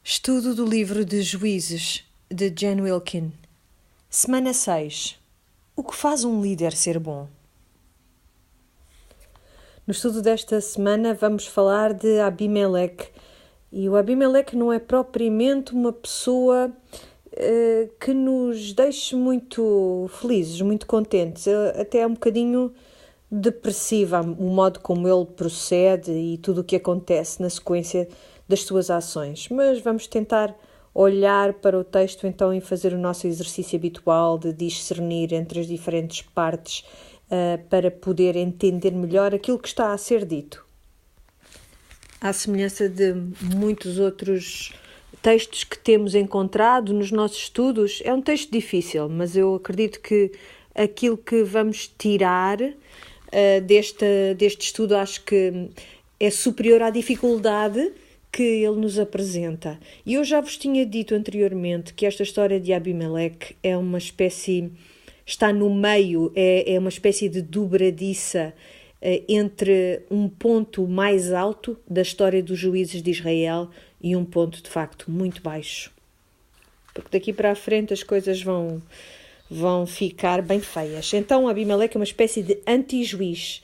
Estudo do livro de Juízes, de Jen Wilkin. Semana 6. O que faz um líder ser bom? No estudo desta semana vamos falar de Abimeleque. E o Abimeleque não é propriamente uma pessoa que nos deixe muito felizes, muito contentes. Até é um bocadinho depressiva o modo como ele procede e tudo o que acontece na sequência das suas ações. Mas vamos tentar olhar para o texto então e fazer o nosso exercício habitual de discernir entre as diferentes partes para poder entender melhor aquilo que está a ser dito. À semelhança de muitos outros textos que temos encontrado nos nossos estudos, é um texto difícil, mas eu acredito que aquilo que vamos tirar deste estudo acho que é superior à dificuldade que ele nos apresenta. E eu já vos tinha dito anteriormente que esta história de Abimeleque é uma espécie, está no meio, é uma espécie de dobradiça entre um ponto mais alto da história dos juízes de Israel e um ponto de facto muito baixo. Porque daqui para a frente as coisas vão ficar bem feias. Então Abimeleque é uma espécie de anti-juiz.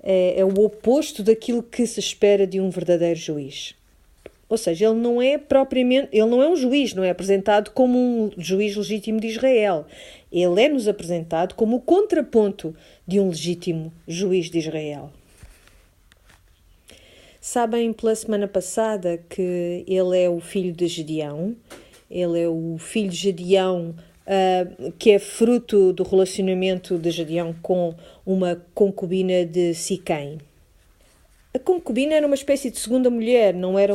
É o oposto daquilo que se espera de um verdadeiro juiz. Ou seja, ele não é um juiz, não é apresentado como um juiz legítimo de Israel. Ele é-nos apresentado como o contraponto de um legítimo juiz de Israel. Sabem, pela semana passada, que ele é o filho de Gedeão. Ele é o filho de Gedeão, que é fruto do relacionamento de Gedeão com uma concubina de Siquém. A concubina era uma espécie de segunda mulher, não era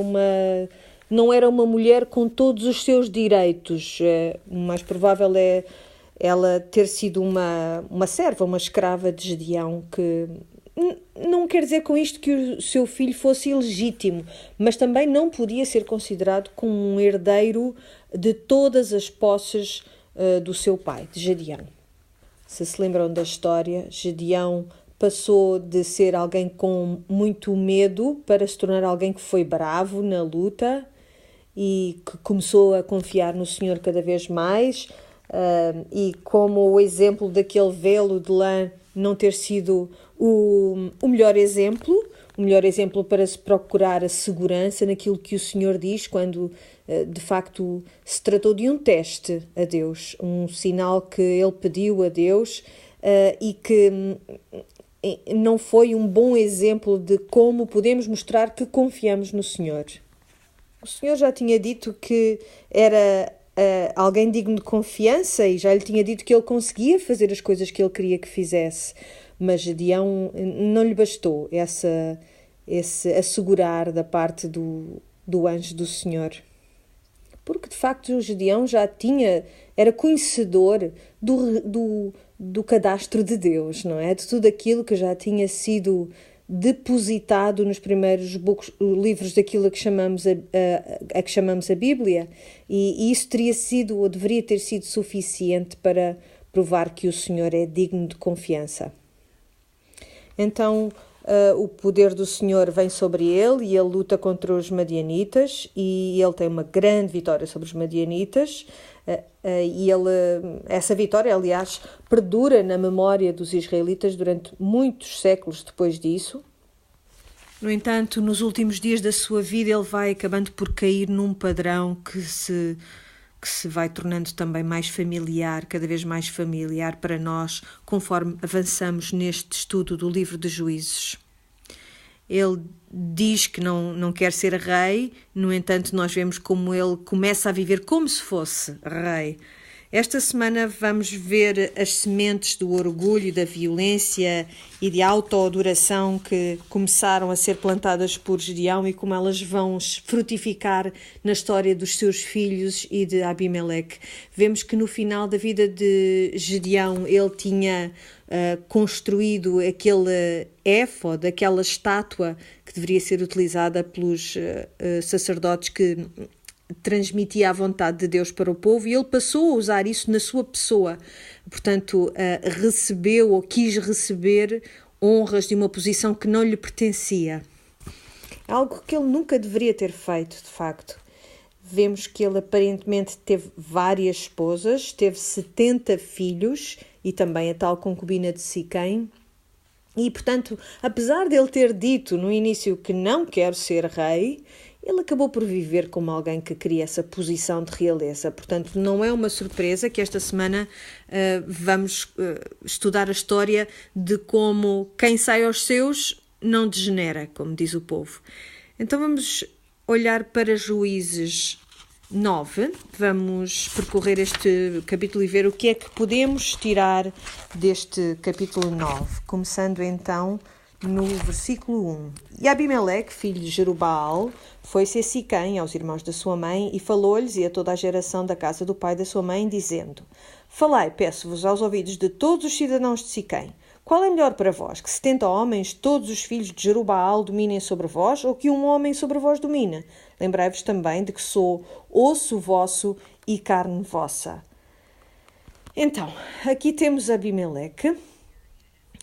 uma mulher com todos os seus direitos. O mais provável é ela ter sido uma serva, uma escrava de Gedeão, que não quer dizer com isto que o seu filho fosse ilegítimo, mas também não podia ser considerado como um herdeiro de todas as posses do seu pai, de Gedeão. Se lembram da história, Gedeão passou de ser alguém com muito medo para se tornar alguém que foi bravo na luta e que começou a confiar no Senhor cada vez mais. E como o exemplo daquele velo de lã não ter sido o melhor exemplo para se procurar a segurança naquilo que o Senhor diz quando de facto se tratou de um teste a Deus, um sinal que ele pediu a Deus e que não foi um bom exemplo de como podemos mostrar que confiamos no Senhor. O Senhor já tinha dito que era alguém digno de confiança e já lhe tinha dito que ele conseguia fazer as coisas que ele queria que fizesse, mas Gedeão não lhe bastou esse assegurar da parte do anjo do Senhor. Porque de facto o Gedeão era conhecedor do cadastro de Deus, não é? De tudo aquilo que já tinha sido depositado nos primeiros livros daquilo a que chamamos a Bíblia, e isso teria sido ou deveria ter sido suficiente para provar que o Senhor é digno de confiança. Então o poder do Senhor vem sobre ele e ele luta contra os madianitas e ele tem uma grande vitória sobre os madianitas e essa vitória, aliás, perdura na memória dos israelitas durante muitos séculos depois disso. No entanto, nos últimos dias da sua vida ele vai acabando por cair num padrão que se vai tornando também mais familiar, cada vez mais familiar para nós, conforme avançamos neste estudo do livro de Juízes. Ele diz que não quer ser rei, no entanto nós vemos como ele começa a viver como se fosse rei. Esta semana vamos ver as sementes do orgulho, da violência e de autoadoração que começaram a ser plantadas por Gedeão e como elas vão frutificar na história dos seus filhos e de Abimeleque. Vemos que no final da vida de Gedeão ele tinha construído aquele éfode, aquela estátua que deveria ser utilizada pelos sacerdotes que transmitia a vontade de Deus para o povo, e ele passou a usar isso na sua pessoa. Portanto, recebeu ou quis receber honras de uma posição que não lhe pertencia. Algo que ele nunca deveria ter feito, de facto. vemos que ele aparentemente teve várias esposas, teve 70 filhos e também a tal concubina de Siquém. E, portanto, apesar de ele ter dito no início que não quer ser rei, ele acabou por viver como alguém que queria essa posição de realeza. Portanto, não é uma surpresa que esta semana vamos estudar a história de como quem sai aos seus não degenera, como diz o povo. Então vamos olhar para Juízes 9. Vamos percorrer este capítulo e ver o que é que podemos tirar deste capítulo 9. Começando então no versículo 1. E Abimeleque, filho de Jerubaal, foi-se a Siquém, aos irmãos da sua mãe, e falou-lhes e a toda a geração da casa do pai da sua mãe, dizendo: Falai, peço-vos, aos ouvidos de todos os cidadãos de Siquém. Qual é melhor para vós, que 70 homens, todos os filhos de Jerubaal, dominem sobre vós, ou que um homem sobre vós domine? Lembrai-vos também de que sou osso vosso e carne vossa. Então, aqui temos Abimeleque.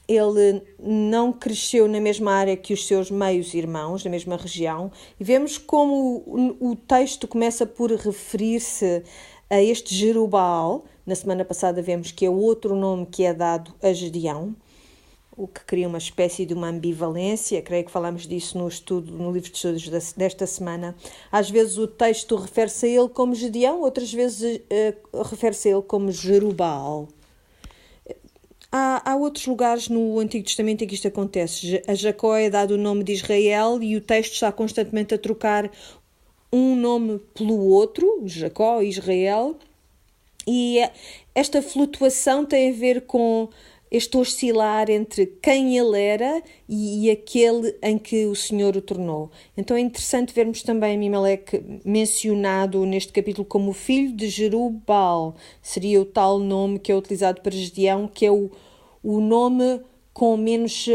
Ele não cresceu na mesma área que os seus meios irmãos, na mesma região, e vemos como o texto começa por referir-se a este Jerubaal. Na semana passada vemos que é outro nome que é dado a Gedeão, o que cria uma espécie de uma ambivalência. Creio que falamos disso no livro de estudos desta semana. Às vezes o texto refere-se a ele como Gedeão, outras vezes refere-se a ele como Jerubaal. Há outros lugares no Antigo Testamento em que isto acontece. A Jacó é dado o nome de Israel e o texto está constantemente a trocar um nome pelo outro, Jacó, Israel. E esta flutuação tem a ver com este oscilar entre quem ele era e aquele em que o Senhor o tornou. Então é interessante vermos também Abimeleque mencionado neste capítulo como o filho de Jerubbaal. Seria o tal nome que é utilizado para Gedeão, que é o nome com menos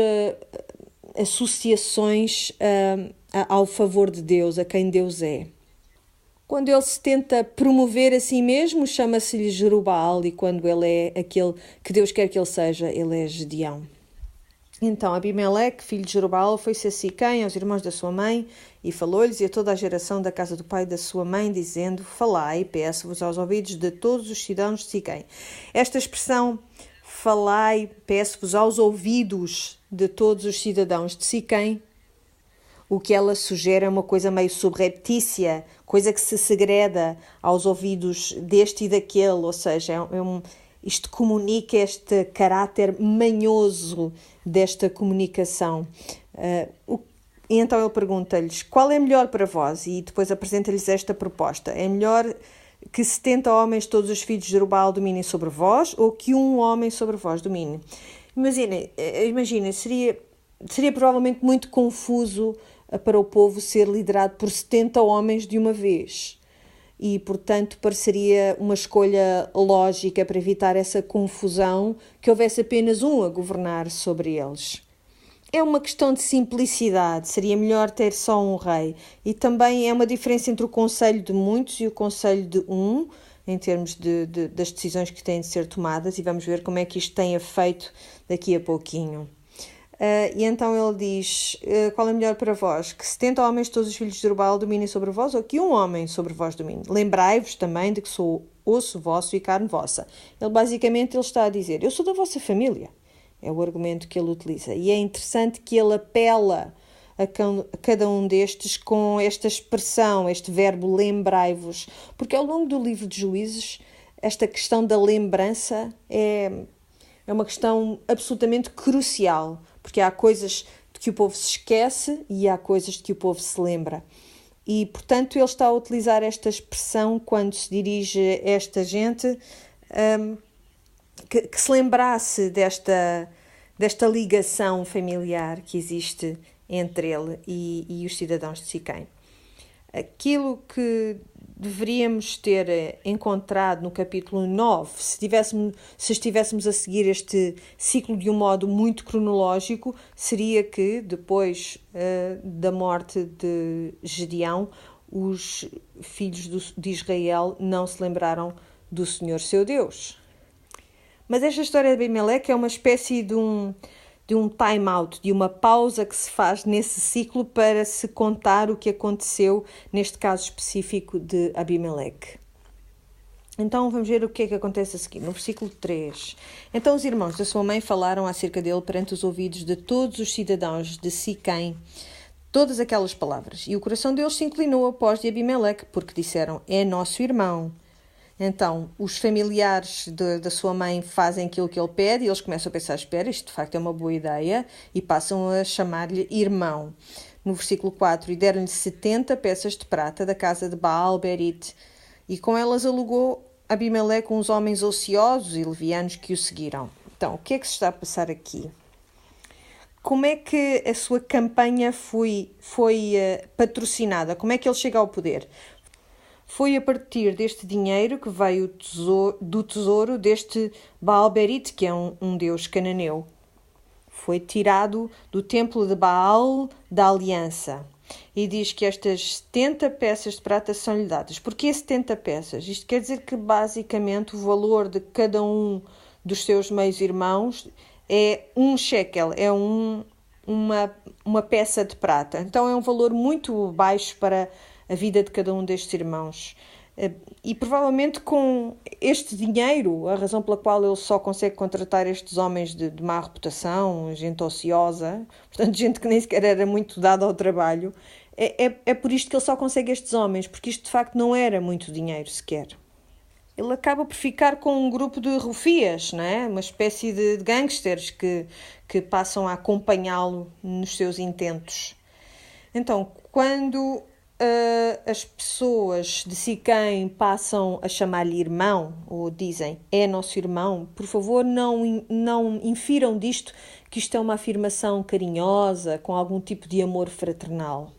associações ao favor de Deus, a quem Deus é. Quando ele se tenta promover a si mesmo, chama-se-lhe Jerubbaal, e quando ele é aquele que Deus quer que ele seja, ele é Gedeão. Então Abimeleque, filho de Jerubbaal, foi-se a Siquém, aos irmãos da sua mãe, e falou-lhes e a toda a geração da casa do pai da sua mãe, dizendo: Falai, peço-vos aos ouvidos de todos os cidadãos de Siquém. Esta expressão, falai, peço-vos aos ouvidos de todos os cidadãos de Siquém, o que ela sugere é uma coisa meio subreptícia, coisa que se segreda aos ouvidos deste e daquele, ou seja, isto comunica este caráter manhoso desta comunicação. E então ele pergunta-lhes: qual é melhor para vós? E depois apresenta-lhes esta proposta: é melhor que 70 homens, todos os filhos de Jerubbaal, dominem sobre vós, ou que um homem sobre vós domine? Imagina, seria provavelmente muito confuso para o povo ser liderado por 70 homens de uma vez. E, portanto, pareceria uma escolha lógica para evitar essa confusão que houvesse apenas um a governar sobre eles. É uma questão de simplicidade, seria melhor ter só um rei. E também é uma diferença entre o conselho de muitos e o conselho de um, em termos das decisões que têm de ser tomadas, e vamos ver como é que isto tem efeito daqui a pouquinho. E então ele diz: qual é melhor para vós? Que 70 homens, todos os filhos de Jerubbaal, dominem sobre vós, ou que um homem sobre vós domine? Lembrai-vos também de que sou osso vosso e carne vossa. Ele está a dizer: eu sou da vossa família. É o argumento que ele utiliza. E é interessante que ele apela a cada um destes com esta expressão, este verbo lembrai-vos, porque ao longo do livro de Juízes, esta questão da lembrança é uma questão absolutamente crucial, porque há coisas de que o povo se esquece e há coisas de que o povo se lembra. E, portanto, ele está a utilizar esta expressão quando se dirige a esta gente, que se lembrasse desta ligação familiar que existe entre ele e os cidadãos de Siquém. Aquilo que deveríamos ter encontrado no capítulo 9, se estivéssemos a seguir este ciclo de um modo muito cronológico, seria que, depois da morte de Gedeão, os filhos de Israel não se lembraram do Senhor seu Deus. Mas esta história de Abimeleque é uma espécie de um time out, de uma pausa que se faz nesse ciclo para se contar o que aconteceu neste caso específico de Abimeleque. Então vamos ver o que é que acontece a seguir, no versículo 3. Então os irmãos da sua mãe falaram acerca dele perante os ouvidos de todos os cidadãos de Siquém, todas aquelas palavras. E o coração deles se inclinou após de Abimeleque, porque disseram, é nosso irmão. Então os familiares da sua mãe fazem aquilo que ele pede e eles começam a pensar, espera, isto de facto é uma boa ideia, e passam a chamar-lhe irmão. No versículo 4, e deram-lhe 70 peças de prata da casa de Baal-Berit, e com elas alugou Abimeleque uns homens ociosos e levianos que o seguiram. Então, o que é que se está a passar aqui? Como é que a sua campanha foi patrocinada? Como é que ele chega ao poder? Foi a partir deste dinheiro que veio do tesouro deste Baal-Berit, que é um deus cananeu. Foi tirado do templo de Baal da Aliança. E diz que estas 70 peças de prata são-lhe dadas. Porquê 70 peças? Isto quer dizer que, basicamente, o valor de cada um dos seus meios-irmãos é um shekel, é uma peça de prata. Então, é um valor muito baixo para a vida de cada um destes irmãos. E, provavelmente, com este dinheiro, a razão pela qual ele só consegue contratar estes homens de má reputação, gente ociosa, portanto, gente que nem sequer era muito dada ao trabalho, é por isto que ele só consegue estes homens, porque isto, de facto, não era muito dinheiro sequer. Ele acaba por ficar com um grupo de rufias, não é? Uma espécie de gangsters que passam a acompanhá-lo nos seus intentos. Então, quando as pessoas de Siquém passam a chamar-lhe irmão, ou dizem, é nosso irmão, por favor não infiram disto que isto é uma afirmação carinhosa, com algum tipo de amor fraternal.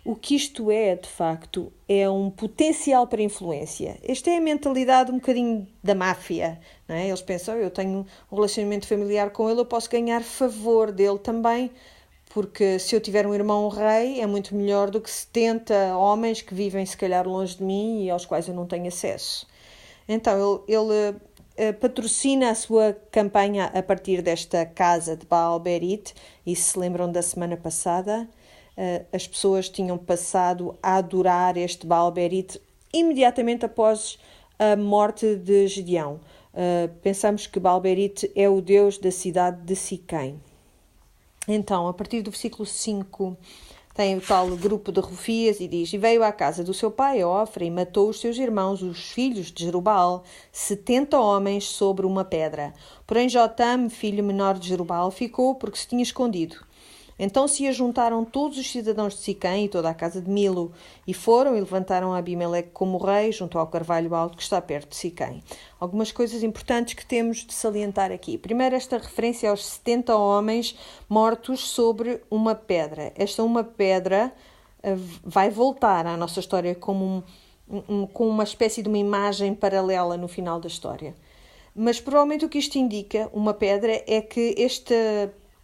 O que isto é, de facto, é um potencial para influência. Esta é a mentalidade um bocadinho da máfia, não é? Eles pensam, eu tenho um relacionamento familiar com ele, eu posso ganhar favor dele também, porque se eu tiver um irmão rei é muito melhor do que 70 homens que vivem se calhar longe de mim e aos quais eu não tenho acesso. Então ele patrocina a sua campanha a partir desta casa de Baal-Berit, e se lembram da semana passada, as pessoas tinham passado a adorar este Baal-Berit imediatamente após a morte de Gedeão. Pensamos que Baal-Berit é o deus da cidade de Siquém. Então, a partir do versículo 5, tem o tal grupo de rufias e diz, e veio à casa do seu pai, Ofra, e matou os seus irmãos, os filhos de Jerubal, 70 homens sobre uma pedra. Porém, Jotam, filho menor de Jerubal, ficou porque se tinha escondido. Então se ajuntaram todos os cidadãos de Siquém e toda a casa de Milo, e foram e levantaram Abimeleque como rei junto ao carvalho alto que está perto de Siquém. Algumas coisas importantes que temos de salientar aqui. Primeiro, esta referência aos 70 homens mortos sobre uma pedra. Esta uma pedra vai voltar à nossa história como com uma espécie de uma imagem paralela no final da história. Mas provavelmente o que isto indica, uma pedra, é que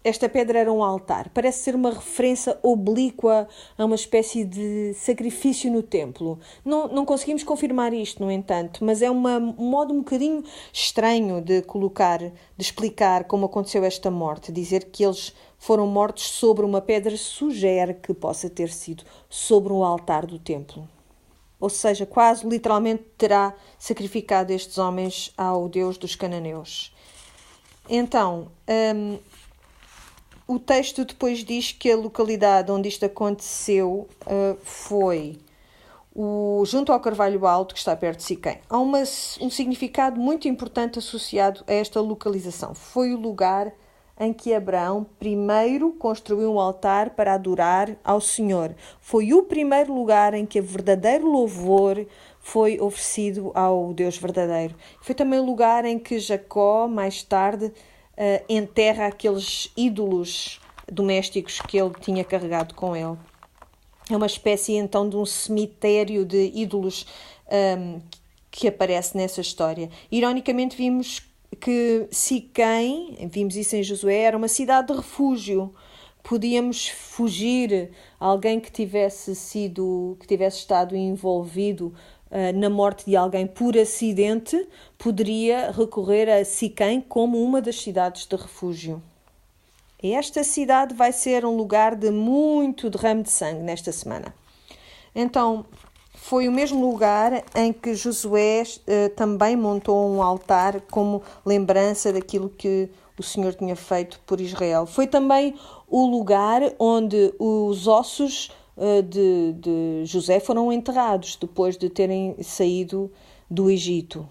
esta pedra era um altar. Parece ser uma referência oblíqua a uma espécie de sacrifício no templo. Não conseguimos confirmar isto, no entanto, mas é um modo um bocadinho estranho de explicar como aconteceu esta morte. Dizer que eles foram mortos sobre uma pedra sugere que possa ter sido sobre um altar do templo. Ou seja, quase literalmente terá sacrificado estes homens ao Deus dos cananeus. Então, o texto depois diz que a localidade onde isto aconteceu foi junto ao Carvalho Alto, que está perto de Siquém. Há um significado muito importante associado a esta localização. Foi o lugar em que Abraão primeiro construiu um altar para adorar ao Senhor. Foi o primeiro lugar em que o verdadeiro louvor foi oferecido ao Deus verdadeiro. Foi também o lugar em que Jacó, mais tarde, enterra aqueles ídolos domésticos que ele tinha carregado com ele. É uma espécie, então, de um cemitério de ídolos que aparece nessa história. Ironicamente, vimos que Siquém, vimos isso em Josué, era uma cidade de refúgio. Podíamos fugir, alguém que tivesse estado envolvido na morte de alguém por acidente, poderia recorrer a Siquém como uma das cidades de refúgio. Esta cidade vai ser um lugar de muito derrame de sangue nesta semana. Então, foi o mesmo lugar em que Josué também montou um altar como lembrança daquilo que o Senhor tinha feito por Israel. Foi também o lugar onde os ossos de José foram enterrados depois de terem saído do Egito.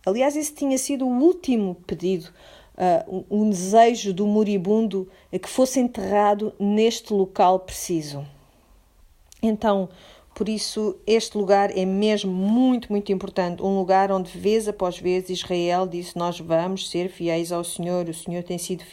Aliás, esse tinha sido o último pedido, um desejo do moribundo que fosse enterrado neste local preciso. Então, por isso, este lugar é mesmo muito, muito importante. Um lugar onde, vez após vez, Israel disse: nós vamos ser fiéis ao Senhor. O Senhor tem sido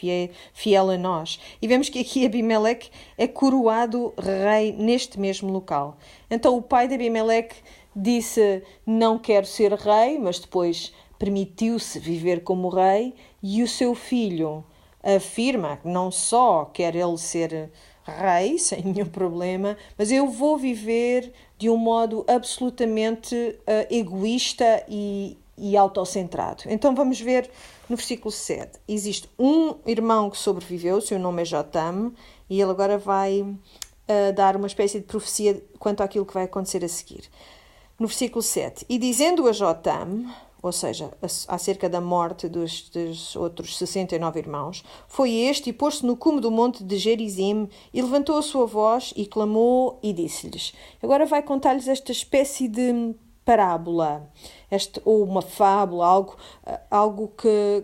fiel a nós. E vemos que aqui Abimeleque é coroado rei neste mesmo local. Então, o pai de Abimeleque disse: não quero ser rei, mas depois permitiu-se viver como rei. E o seu filho afirma que não só quer ele ser rei, sem nenhum problema, mas eu vou viver de um modo absolutamente egoísta e autocentrado. Então vamos ver no versículo 7. Existe um irmão que sobreviveu, o seu nome é Jotam, e ele agora vai dar uma espécie de profecia quanto àquilo que vai acontecer a seguir. No versículo 7, e dizendo a Jotam, ou seja, acerca da morte dos outros 69 irmãos, foi este e pôs-se no cume do monte de Gerizim e levantou a sua voz e clamou e disse-lhes. Agora vai contar-lhes esta espécie de parábola, ou uma fábula, algo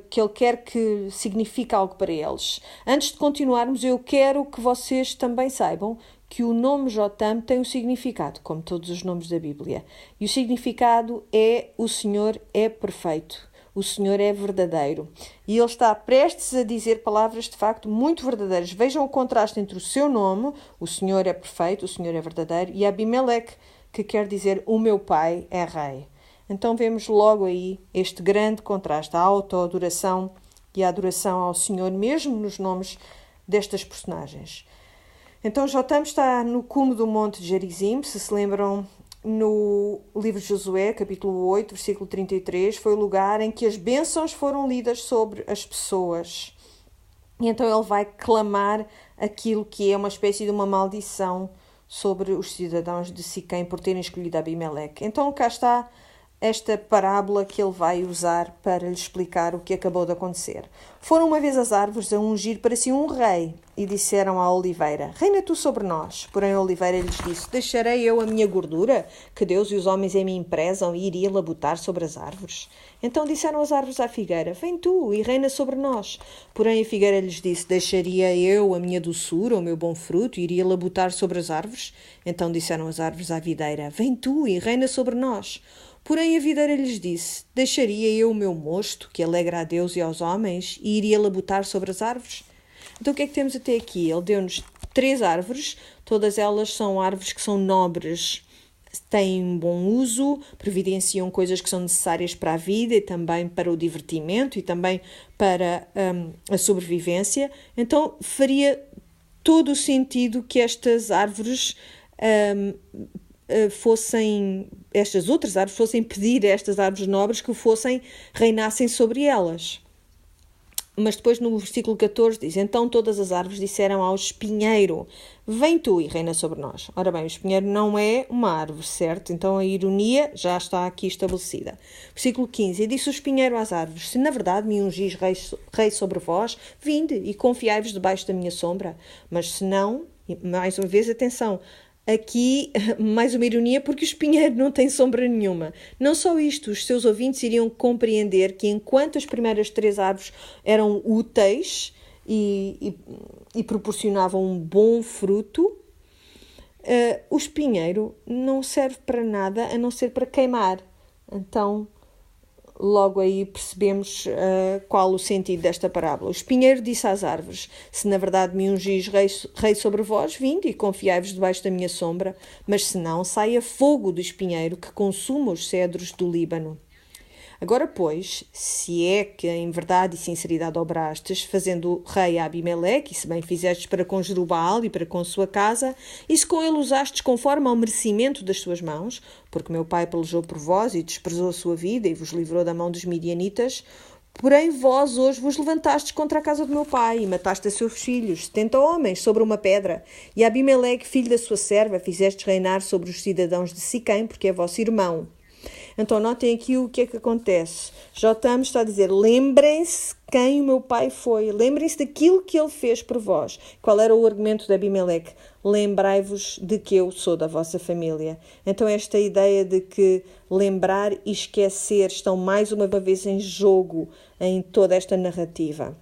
que ele quer que signifique algo para eles. Antes de continuarmos, eu quero que vocês também saibam que o nome Jotam tem um significado, como todos os nomes da Bíblia. E o significado é: o Senhor é perfeito, o Senhor é verdadeiro. E ele está prestes a dizer palavras de facto muito verdadeiras. Vejam o contraste entre o seu nome, o Senhor é perfeito, o Senhor é verdadeiro, e Abimeleque, que quer dizer: o meu pai é rei. Então vemos logo aí este grande contraste, a autoadoração e a adoração ao Senhor, mesmo nos nomes destas personagens. Então Jotam está no cume do monte de Gerizim, se lembram, no livro de Josué, capítulo 8, versículo 33, foi o lugar em que as bênçãos foram lidas sobre as pessoas. E então ele vai clamar aquilo que é uma espécie de uma maldição sobre os cidadãos de Siquém por terem escolhido Abimeleque. Então cá está esta parábola que ele vai usar para lhe explicar o que acabou de acontecer. Foram uma vez as árvores a ungir para si um rei e disseram à oliveira: reina tu sobre nós. Porém a oliveira lhes disse: deixarei eu a minha gordura, que Deus e os homens em mim prezam, e iria labutar sobre as árvores? Então disseram as árvores à figueira: vem tu e reina sobre nós. Porém a figueira lhes disse: deixaria eu a minha doçura, o meu bom fruto, e iria labutar sobre as árvores? Então disseram as árvores à videira: vem tu e reina sobre nós. Porém a videira lhes disse: deixaria eu o meu mosto, que alegra a Deus e aos homens, e iria labutar sobre as árvores? Então o que é que temos até aqui? Ele deu-nos 3 árvores, todas elas são árvores que são nobres, têm um bom uso, providenciam coisas que são necessárias para a vida e também para o divertimento e também para a sobrevivência. Então faria todo o sentido que estas árvores estas outras árvores fossem pedir a estas árvores nobres que reinassem sobre elas. Mas depois no versículo 14 diz: então todas as árvores disseram ao espinheiro: vem tu e reina sobre nós. Ora bem, o espinheiro não é uma árvore, certo? Então a ironia já está aqui estabelecida. Versículo 15: e disse o espinheiro às árvores: se na verdade me ungis rei sobre vós, vinde e confiai-vos debaixo da minha sombra. Mas se não, mais uma vez, atenção, aqui, mais uma ironia, porque o espinheiro não tem sombra nenhuma. Não só isto, os seus ouvintes iriam compreender que enquanto as primeiras 3 árvores eram úteis e proporcionavam um bom fruto, o espinheiro não serve para nada a não ser para queimar. Então, logo aí percebemos qual o sentido desta parábola. O espinheiro disse às árvores: se na verdade me ungis rei sobre vós, vinde e confiai-vos debaixo da minha sombra, mas se não, saia fogo do espinheiro que consuma os cedros do Líbano. Agora, pois, se é que em verdade e sinceridade obrastes, fazendo rei a Abimeleque, e se bem fizestes para com Jerubbaal e para com sua casa, e se com ele usastes conforme ao merecimento das suas mãos, porque meu pai pelejou por vós e desprezou a sua vida e vos livrou da mão dos midianitas, Porém, vós hoje vos levantastes contra a casa do meu pai e mataste a seus filhos, 70 homens, sobre uma pedra. E Abimeleque, filho da sua serva, fizestes reinar sobre os cidadãos de Siquém, porque é vosso irmão. Então, notem aqui o que é que acontece. Jotam está a dizer, lembrem-se quem o meu pai foi. Lembrem-se daquilo que ele fez por vós. Qual era o argumento de Abimeleque? Lembrai-vos de que eu sou da vossa família. Então, esta ideia de que lembrar e esquecer estão mais uma vez em jogo em toda esta narrativa.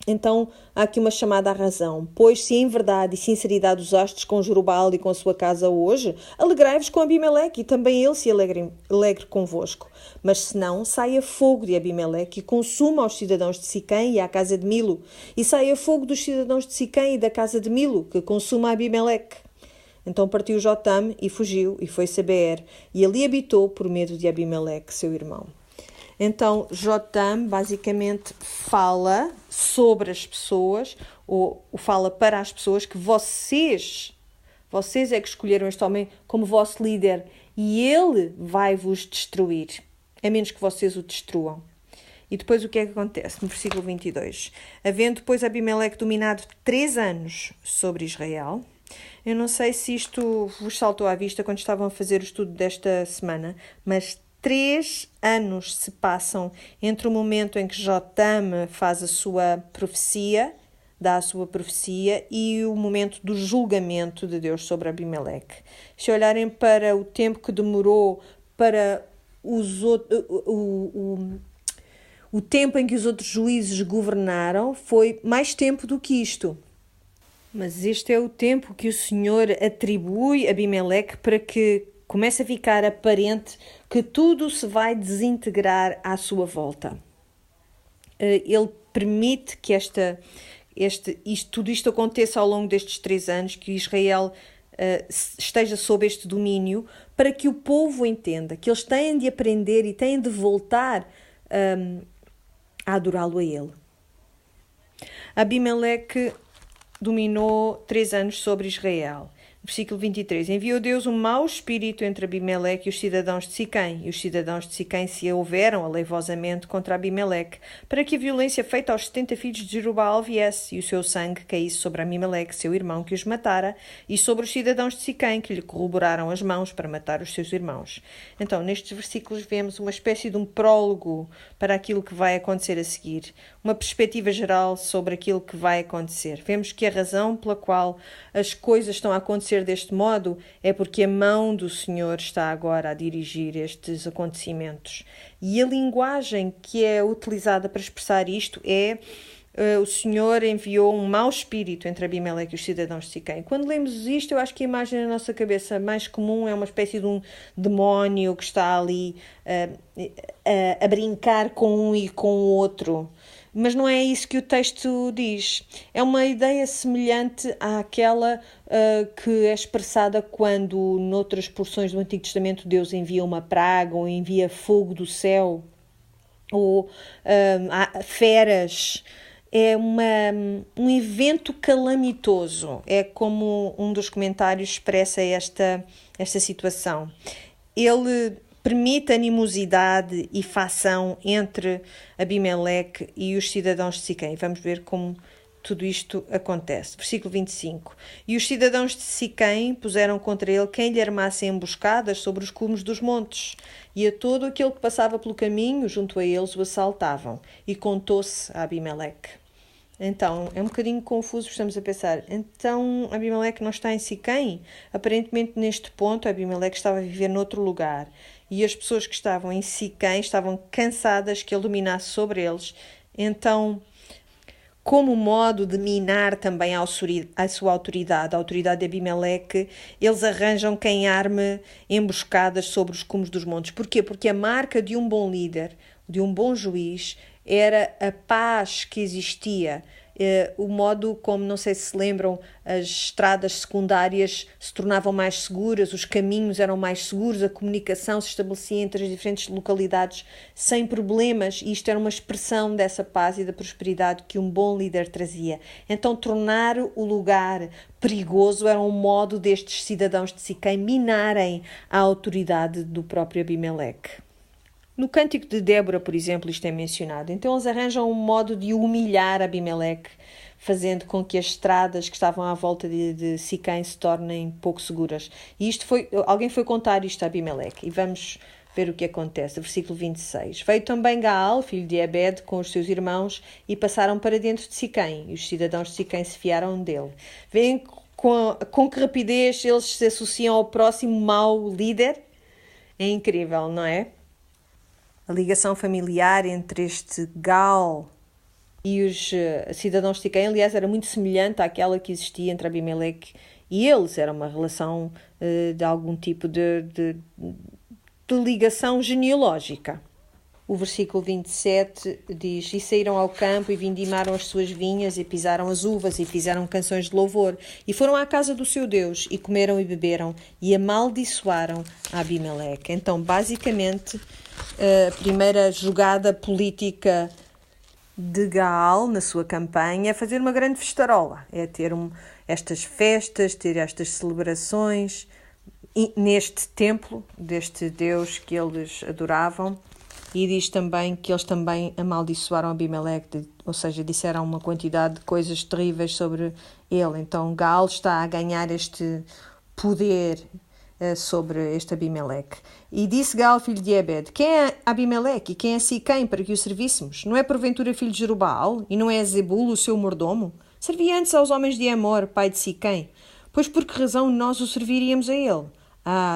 Então, há aqui uma chamada à razão. Pois, se em verdade e sinceridade usastes com Jerubbaal e com a sua casa hoje, alegrai-vos com Abimeleque e também ele se alegre convosco. Mas se não, saia fogo de Abimeleque e consuma aos cidadãos de Siquém e à casa de Milo. E saia fogo dos cidadãos de Siquém e da casa de Milo, que consuma Abimeleque. Então partiu Jotam e fugiu e foi-se a Beer, e ali habitou por medo de Abimeleque, seu irmão. Então, Jotam basicamente fala sobre as pessoas, ou fala para as pessoas que vocês é que escolheram este homem como vosso líder e ele vai vos destruir, a menos que vocês o destruam. E depois o que é que acontece? No versículo 22. Havendo depois Abimeleque dominado 3 anos sobre Israel. Eu não sei se isto vos saltou à vista quando estavam a fazer o estudo desta semana, mas 3 anos se passam entre o momento em que Jotam faz a sua profecia, dá a sua profecia, e o momento do julgamento de Deus sobre Abimeleque. Se olharem para o tempo que demorou para o tempo em que os outros juízes governaram, foi mais tempo do que isto. Mas este é o tempo que o Senhor atribui a Abimeleque para que comece a ficar aparente que tudo se vai desintegrar à sua volta. Ele permite que tudo isto aconteça ao longo destes 3 anos, que Israel esteja sob este domínio, para que o povo entenda que eles têm de aprender e têm de voltar a adorá-lo a ele. Abimeleque dominou 3 anos sobre Israel. Versículo 23. Enviou Deus um mau espírito entre Abimeleque e os cidadãos de Siquém. E os cidadãos de Siquém se houveram aleivosamente contra Abimeleque, para que a violência feita aos 70 filhos de Jerubbaal viesse, e o seu sangue caísse sobre Abimeleque, seu irmão, que os matara, e sobre os cidadãos de Siquém, que lhe corroboraram as mãos para matar os seus irmãos. Então, nestes versículos vemos uma espécie de um prólogo para aquilo que vai acontecer a seguir. Uma perspectiva geral sobre aquilo que vai acontecer. Vemos que a razão pela qual as coisas estão a acontecer deste modo é porque a mão do Senhor está agora a dirigir estes acontecimentos. E a linguagem que é utilizada para expressar isto é o Senhor enviou um mau espírito entre Abimeleque e os cidadãos de Siquém. Quando lemos isto, eu acho que a imagem na nossa cabeça mais comum é uma espécie de um demónio que está ali a brincar com um e com o outro. Mas não é isso que o texto diz. É uma ideia semelhante àquela que é expressada quando, noutras porções do Antigo Testamento, Deus envia uma praga ou envia fogo do céu ou feras. É um evento calamitoso. É como um dos comentários expressa esta situação. Ele permite animosidade e facção entre Abimeleque e os cidadãos de Siquém. Vamos ver como tudo isto acontece. Versículo 25. E os cidadãos de Siquém puseram contra ele quem lhe armasse emboscadas sobre os cumes dos montes, e a todo aquele que passava pelo caminho, junto a eles, o assaltavam. E contou-se a Abimeleque. Então, é um bocadinho confuso, estamos a pensar, então Abimeleque não está em Siquém? Aparentemente, neste ponto, Abimeleque estava a viver noutro lugar. E as pessoas que estavam em Siquém estavam cansadas que ele dominasse sobre eles. Então, como modo de minar também a sua autoridade, a autoridade de Abimeleque, eles arranjam quem arme emboscadas sobre os cumes dos montes. Porquê? Porque a marca de um bom líder, de um bom juiz, era a paz que existia. O modo como, não sei se se lembram, as estradas secundárias se tornavam mais seguras, os caminhos eram mais seguros, a comunicação se estabelecia entre as diferentes localidades sem problemas, e isto era uma expressão dessa paz e da prosperidade que um bom líder trazia. Então, tornar o lugar perigoso era um modo destes cidadãos de Siquém minarem a autoridade do próprio Abimeleque. No Cântico de Débora, por exemplo, isto é mencionado. Então eles arranjam um modo de humilhar Abimeleque, fazendo com que as estradas que estavam à volta de Siquém se tornem pouco seguras. E alguém foi contar isto a Abimeleque. E vamos ver o que acontece. Versículo 26. Veio também Gaal, filho de Ebed, com os seus irmãos, e passaram para dentro de Siquém. E os cidadãos de Siquém se fiaram dele. Veem com que rapidez eles se associam ao próximo mau líder? É incrível, não é? A ligação familiar entre este Gaal e os cidadãos de Siquém, aliás, era muito semelhante àquela que existia entre Abimeleque e eles. Era uma relação de algum tipo de ligação genealógica. O versículo 27 diz: E saíram ao campo e vindimaram as suas vinhas e pisaram as uvas e fizeram canções de louvor e foram à casa do seu Deus e comeram e beberam e amaldiçoaram a Abimeleque. Então, basicamente, a primeira jogada política de Gaal na sua campanha é fazer uma grande festarola, é ter estas festas, ter estas celebrações neste templo deste Deus que eles adoravam. E diz também que eles também amaldiçoaram Abimeleque, ou seja, disseram uma quantidade de coisas terríveis sobre ele. Então Gaal está a ganhar este poder sobre este Abimeleque. E disse Gaal, filho de Ebed: Quem é Abimeleque e quem é Siquém para que o servíssemos? Não é porventura filho de Jerubaal e não é Zebul o seu mordomo? Servia antes aos homens de Amor, pai de Siquém. Pois por que razão nós o serviríamos a ele?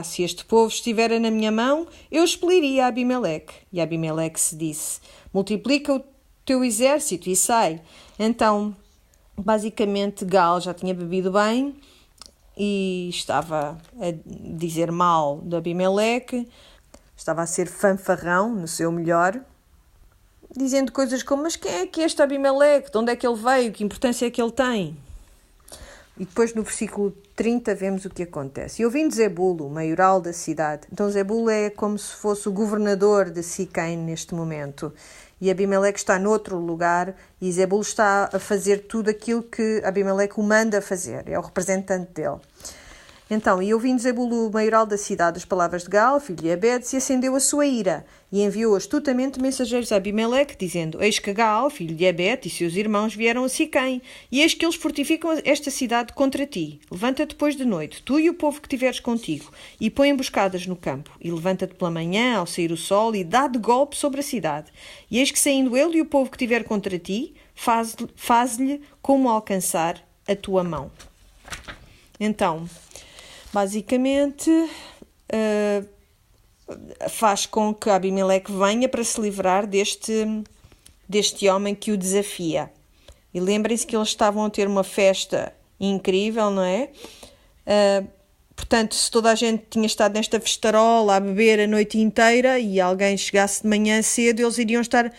Se este povo estivera na minha mão, eu expeliria a Abimeleque. E Abimeleque se disse: Multiplica o teu exército e sai. Então, basicamente, Gaal já tinha bebido bem e estava a dizer mal de Abimeleque, estava a ser fanfarrão no seu melhor, dizendo coisas como: Mas quem é que é este Abimeleque? De onde é que ele veio? Que importância é que ele tem? E depois no versículo 30 vemos o que acontece. E ouvindo Zebulo, o maioral da cidade. Então Zebulo é como se fosse o governador de Siquém neste momento. E Abimeleque está noutro lugar e Zebulo está a fazer tudo aquilo que Abimeleque o manda fazer. É o representante dele. Então, e ouvindo Zebulo, o maioral da cidade, as palavras de Gaal, filho de Ebed, se acendeu a sua ira e enviou astutamente mensageiros a Abimeleque, dizendo: Eis que Gaal, filho de Ebed, e seus irmãos vieram a Siquém, e eis que eles fortificam esta cidade contra ti. Levanta-te depois de noite, tu e o povo que tiveres contigo, e põe emboscadas no campo, e levanta-te pela manhã, ao sair o sol, e dá de golpe sobre a cidade. E eis que, saindo ele e o povo que tiver contra ti, faz-lhe como alcançar a tua mão. Então, basicamente, faz com que Abimeleque venha para se livrar deste homem que o desafia. E lembrem-se que eles estavam a ter uma festa incrível, não é? Portanto, se toda a gente tinha estado nesta festarola a beber a noite inteira e alguém chegasse de manhã cedo, eles iriam estar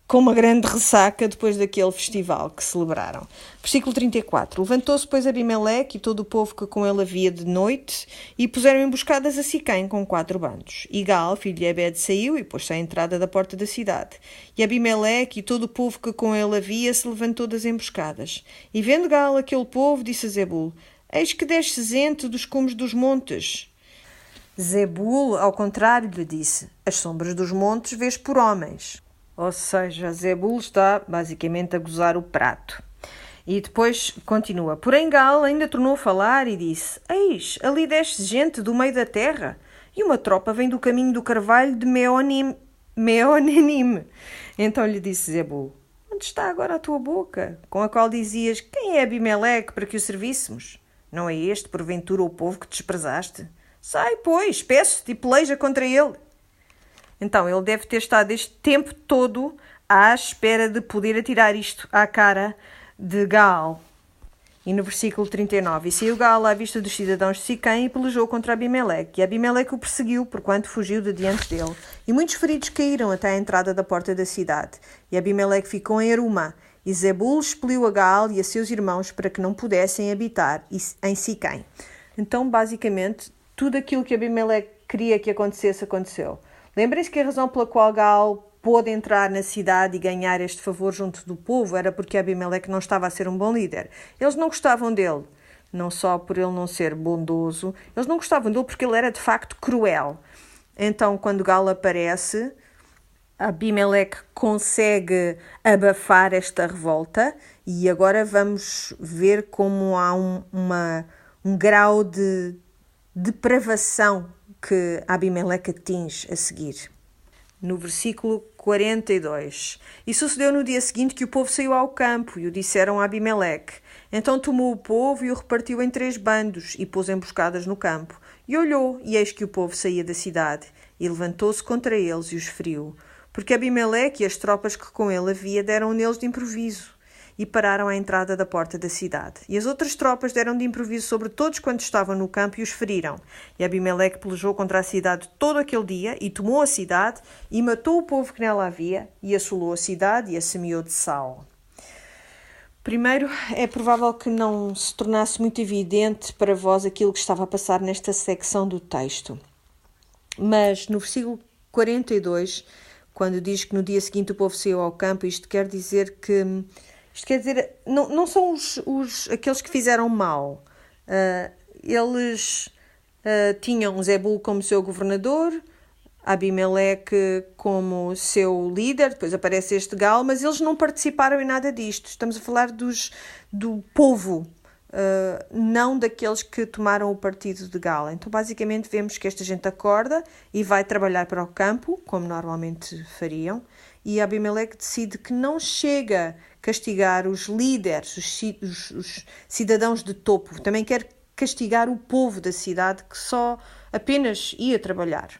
com uma grande ressaca depois daquele festival que celebraram. Versículo 34. Levantou-se, pois, Abimeleque e todo o povo que com ele havia de noite e puseram emboscadas a Siquém com 4 bandos. E Gaal, filho de Ebed, saiu e pôs-se à entrada da porta da cidade. E Abimeleque e todo o povo que com ele havia se levantou das emboscadas. E vendo Gaal aquele povo, disse a Zebul: Eis que desce gente dos cumes dos montes. Zebul, ao contrário, lhe disse: As sombras dos montes vês por homens. Ou seja, Zebul está basicamente a gozar o prato. E depois continua. Porém Gaal ainda tornou a falar e disse: Eis, ali desce gente do meio da terra, e uma tropa vem do caminho do carvalho de Meonenim. Então lhe disse Zebul: Onde está agora a tua boca, com a qual dizias: Quem é Abimeleque para que o servíssemos? Não é este, porventura, o povo que desprezaste? Sai, pois, peço-te e peleja contra ele. Então, ele deve ter estado este tempo todo à espera de poder atirar isto à cara de Gaal. E no versículo 39, e saiu Gaal à vista dos cidadãos de Siquém e pelejou contra Abimeleque. E Abimeleque o perseguiu, porquanto fugiu de diante dele. E muitos feridos caíram até à entrada da porta da cidade. E Abimeleque ficou em Eruma. E Zebul expeliu a Gaal e a seus irmãos para que não pudessem habitar em Siquém. Então, basicamente, tudo aquilo que Abimeleque queria que acontecesse, aconteceu. Lembrem-se que a razão pela qual Gaal pôde entrar na cidade e ganhar este favor junto do povo era porque Abimeleque não estava a ser um bom líder. Eles não gostavam dele, não só por ele não ser bondoso, eles não gostavam dele porque ele era de facto cruel. Então, quando Gaal aparece, Abimeleque consegue abafar esta revolta e agora vamos ver como há um grau de depravação que Abimeleque atinge a seguir. No versículo 42. E sucedeu no dia seguinte que o povo saiu ao campo e o disseram a Abimeleque. Então tomou o povo e o repartiu em 3 bandos e pôs emboscadas no campo. E olhou, e eis que o povo saía da cidade. E levantou-se contra eles e os feriu. Porque Abimeleque e as tropas que com ele havia deram neles de improviso e pararam à entrada da porta da cidade. E as outras tropas deram de improviso sobre todos quantos estavam no campo e os feriram. E Abimeleque pelejou contra a cidade todo aquele dia e tomou a cidade e matou o povo que nela havia e assolou a cidade e a semeou de sal. Primeiro, é provável que não se tornasse muito evidente para vós aquilo que estava a passar nesta secção do texto. Mas no versículo 42, quando diz que no dia seguinte o povo saiu ao campo, isto quer dizer, não são aqueles que fizeram mal. Eles tinham Zebul como seu governador, Abimeleque como seu líder, depois aparece este Gal, mas eles não participaram em nada disto. Estamos a falar do povo, não daqueles que tomaram o partido de Gal. Então, basicamente, vemos que esta gente acorda e vai trabalhar para o campo, como normalmente fariam, e Abimeleque decide que não chega a castigar os líderes, os cidadãos de topo. Também quer castigar o povo da cidade que só apenas ia trabalhar.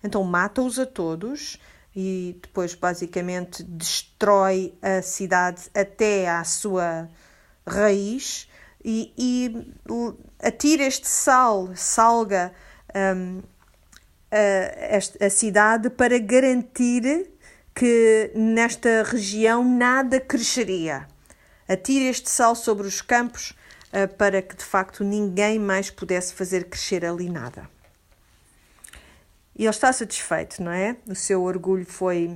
Então mata-os a todos e depois basicamente destrói a cidade até à sua raiz e atira este salga a cidade para garantir que nesta região nada cresceria. Atira este sal sobre os campos para que de facto ninguém mais pudesse fazer crescer ali nada. E ele está satisfeito, não é? O seu orgulho foi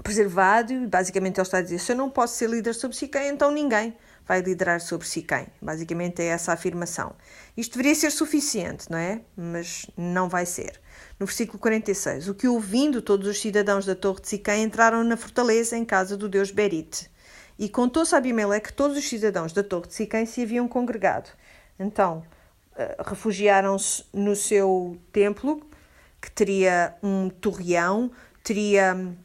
preservado e basicamente ele está a dizer: se eu não posso ser líder sobre Siquém, então ninguém vai liderar sobre Siquém. Basicamente é essa a afirmação. Isto deveria ser suficiente, não é? Mas não vai ser. No versículo 46, o que ouvindo todos os cidadãos da torre de Siquém entraram na fortaleza em casa do deus Berite. E contou-se a Abimeleque que todos os cidadãos da torre de Siquém se haviam congregado. Então, refugiaram-se no seu templo, que teria um torreão, teria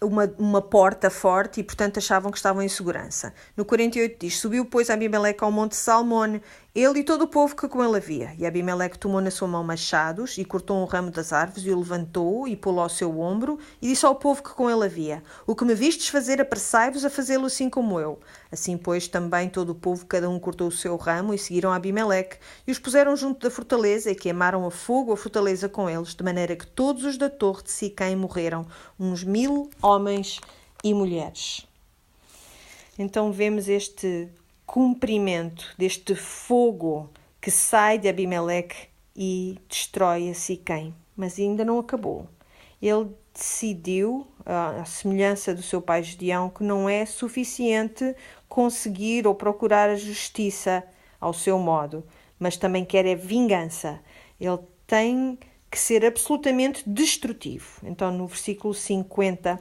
uma porta forte e, portanto, achavam que estavam em segurança. No 48 diz: subiu, pois, Abimeleque ao monte Salmone, ele e todo o povo que com ele havia. E Abimeleque tomou na sua mão machados e cortou um ramo das árvores e o levantou e pô-lo ao seu ombro e disse ao povo que com ele havia: o que me vistes fazer, apressai-vos a fazê-lo assim como eu. Assim, pois, também todo o povo, cada um cortou o seu ramo e seguiram Abimeleque e os puseram junto da fortaleza e queimaram a fogo a fortaleza com eles, de maneira que todos os da torre de Siquém morreram, uns 1000 homens e mulheres. Então vemos este cumprimento deste fogo que sai de Abimeleque e destrói a Siquém. Mas ainda não acabou. Ele decidiu, à semelhança do seu pai Gedeão, que não é suficiente conseguir ou procurar a justiça ao seu modo, mas também quer é vingança. Ele tem que ser absolutamente destrutivo. Então, no versículo 50,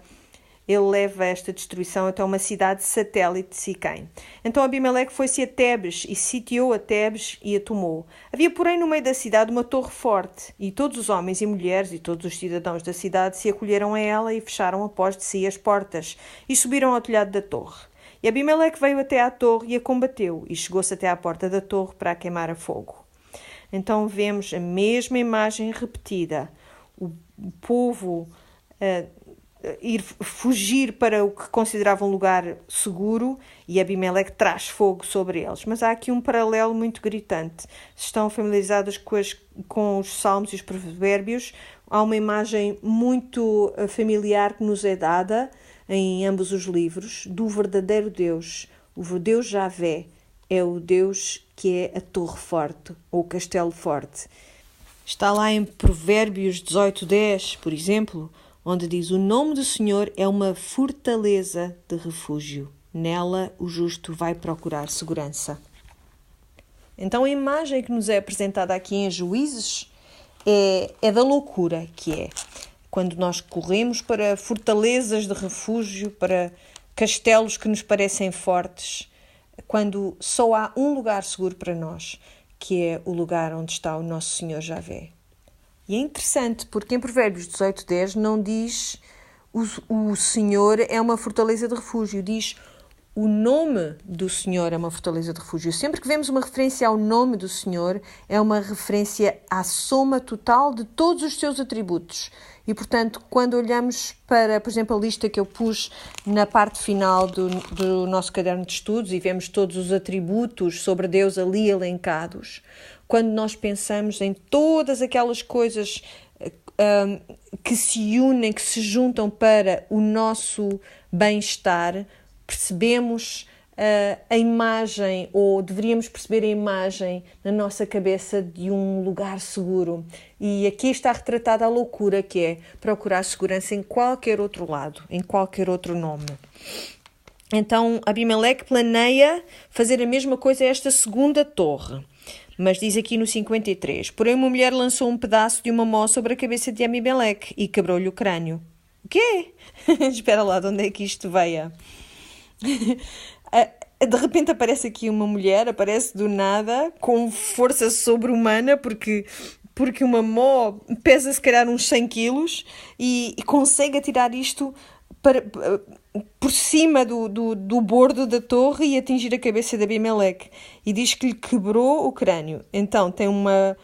ele leva esta destruição até uma cidade satélite de Siquém. Então Abimeleque foi-se a Tebes e sitiou a Tebes e a tomou. Havia, porém, no meio da cidade uma torre forte, e todos os homens e mulheres e todos os cidadãos da cidade se acolheram a ela e fecharam após de si as portas, e subiram ao telhado da torre. E Abimeleque veio até à torre e a combateu, e chegou-se até à porta da torre para a queimar a fogo. Então vemos a mesma imagem repetida. O povo ir fugir para o que considerava um lugar seguro e Abimeleque traz fogo sobre eles. Mas há aqui um paralelo muito gritante. Se estão familiarizados com os salmos e os provérbios, há uma imagem muito familiar que nos é dada em ambos os livros do verdadeiro Deus. O Deus Javé é o Deus que é a torre forte ou o castelo forte. Está lá em Provérbios 18:10, por exemplo, onde diz: o nome do Senhor é uma fortaleza de refúgio. Nela o justo vai procurar segurança. Então a imagem que nos é apresentada aqui em Juízes é da loucura que é. quando nós corremos para fortalezas de refúgio, para castelos que nos parecem fortes, quando só há um lugar seguro para nós, que é o lugar onde está o nosso Senhor Javé. E é interessante, porque em Provérbios 18:10 não diz o Senhor é uma fortaleza de refúgio, diz o nome do Senhor é uma fortaleza de refúgio. Sempre que vemos uma referência ao nome do Senhor, é uma referência à soma total de todos os seus atributos. E, portanto, quando olhamos para, por exemplo, a lista que eu pus na parte final do nosso caderno de estudos e vemos todos os atributos sobre Deus ali elencados, quando nós pensamos em todas aquelas coisas que se unem, que se juntam para o nosso bem-estar, percebemos a imagem, ou deveríamos perceber a imagem na nossa cabeça de um lugar seguro. E aqui está retratada a loucura que é procurar segurança em qualquer outro lado, em qualquer outro nome. Então Abimeleque planeia fazer a mesma coisa a esta segunda torre. Mas diz aqui no 53, porém uma mulher lançou um pedaço de uma mó sobre a cabeça de Abimeleque e quebrou-lhe o crânio. O quê? Espera lá, de onde é que isto veio? De repente aparece aqui uma mulher, aparece do nada, com força sobre-humana, porque uma mó pesa se calhar uns 100 quilos e consegue atirar isto por cima do bordo da torre e atingir a cabeça de Abimeleque. E diz que lhe quebrou o crânio. Então tem uma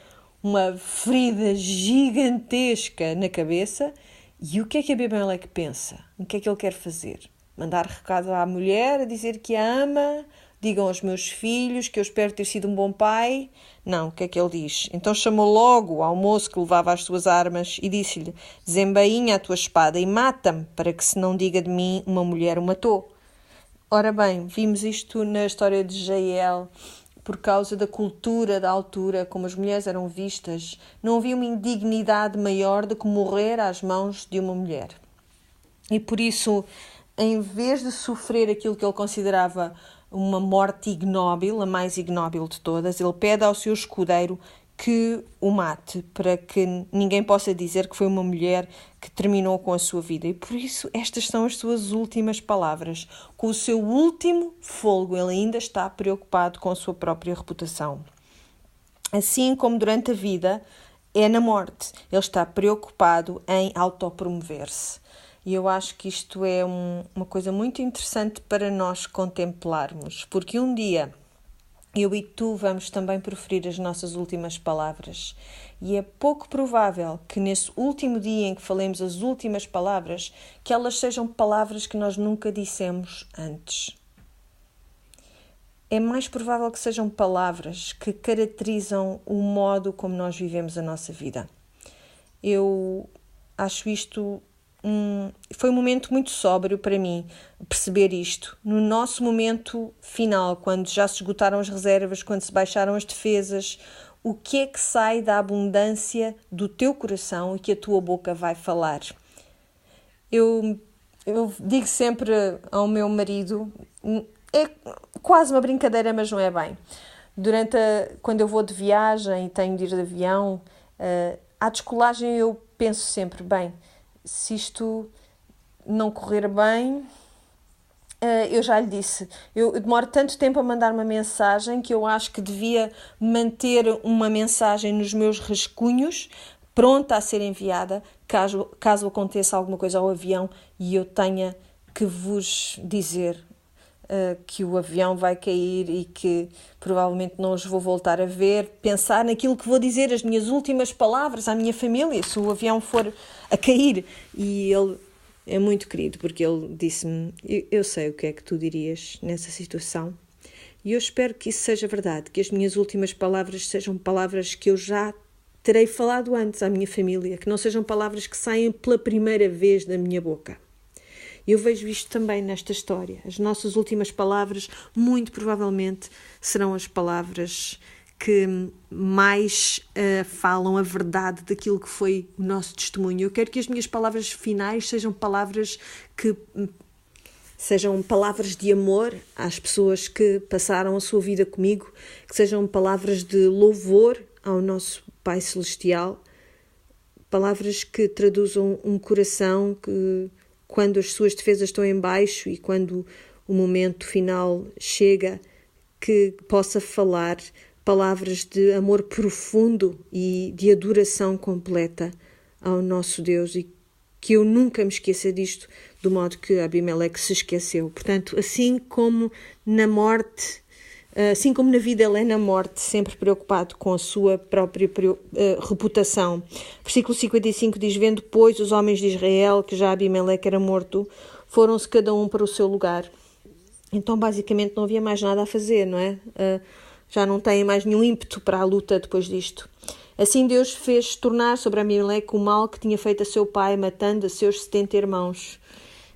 ferida gigantesca na cabeça. E o que é que Abimeleque pensa? O que é que ele quer fazer? Mandar recado à mulher, a dizer que a ama, digam aos meus filhos que eu espero ter sido um bom pai. Não, o que é que ele diz? Então chamou logo ao moço que levava as suas armas e disse-lhe, desembainha a tua espada e mata-me, para que se não diga de mim uma mulher o matou. Ora bem, vimos isto na história de Jael, por causa da cultura da altura, como as mulheres eram vistas, não havia uma indignidade maior do que morrer às mãos de uma mulher. E por isso, em vez de sofrer aquilo que ele considerava uma morte ignóbil, a mais ignóbil de todas, ele pede ao seu escudeiro que o mate, para que ninguém possa dizer que foi uma mulher que terminou com a sua vida. E por isso estas são as suas últimas palavras. Com o seu último fôlego, ele ainda está preocupado com a sua própria reputação. Assim como durante a vida, é na morte. Ele está preocupado em autopromover-se. E eu acho que isto é uma coisa muito interessante para nós contemplarmos, porque um dia eu e tu vamos também proferir as nossas últimas palavras. E é pouco provável que nesse último dia em que falemos as últimas palavras, que elas sejam palavras que nós nunca dissemos antes. É mais provável que sejam palavras que caracterizam o modo como nós vivemos a nossa vida. Eu acho isto... foi um momento muito sóbrio para mim perceber isto. No nosso momento final, quando já se esgotaram as reservas, quando se baixaram as defesas, o que é que sai da abundância do teu coração e que a tua boca vai falar? Eu digo sempre ao meu marido, é quase uma brincadeira, mas não é bem. Quando eu vou de viagem e tenho de ir de avião, à descolagem eu penso sempre, bem, se isto não correr bem, eu já lhe disse, eu demoro tanto tempo a mandar uma mensagem que eu acho que devia manter uma mensagem nos meus rascunhos, pronta a ser enviada, caso aconteça alguma coisa ao avião e eu tenha que vos dizer que o avião vai cair e que provavelmente não os vou voltar a ver, pensar naquilo que vou dizer, as minhas últimas palavras à minha família, se o avião for a cair. E ele é muito querido, porque ele disse-me, eu sei o que é que tu dirias nessa situação, e eu espero que isso seja verdade, que as minhas últimas palavras sejam palavras que eu já terei falado antes à minha família, que não sejam palavras que saem pela primeira vez da minha boca. Eu vejo isto também nesta história. As nossas últimas palavras, muito provavelmente, serão as palavras que mais falam a verdade daquilo que foi o nosso testemunho. Eu quero que as minhas palavras finais sejam palavras de amor às pessoas que passaram a sua vida comigo, que sejam palavras de louvor ao nosso Pai Celestial, palavras que traduzam um coração que, quando as suas defesas estão em baixo e quando o momento final chega, que possa falar palavras de amor profundo e de adoração completa ao nosso Deus, e que eu nunca me esqueça disto, do modo que Abimeleque se esqueceu. Portanto, assim como na morte, assim como na vida ele é na morte, sempre preocupado com a sua própria reputação. Versículo 55 diz: vendo, pois, os homens de Israel que já Abimeleque era morto, foram-se cada um para o seu lugar. Então, basicamente, não havia mais nada a fazer, não é? Já não têm mais nenhum ímpeto para a luta depois disto. Assim Deus fez tornar sobre Abimeleque o mal que tinha feito a seu pai, matando a seus 70 irmãos.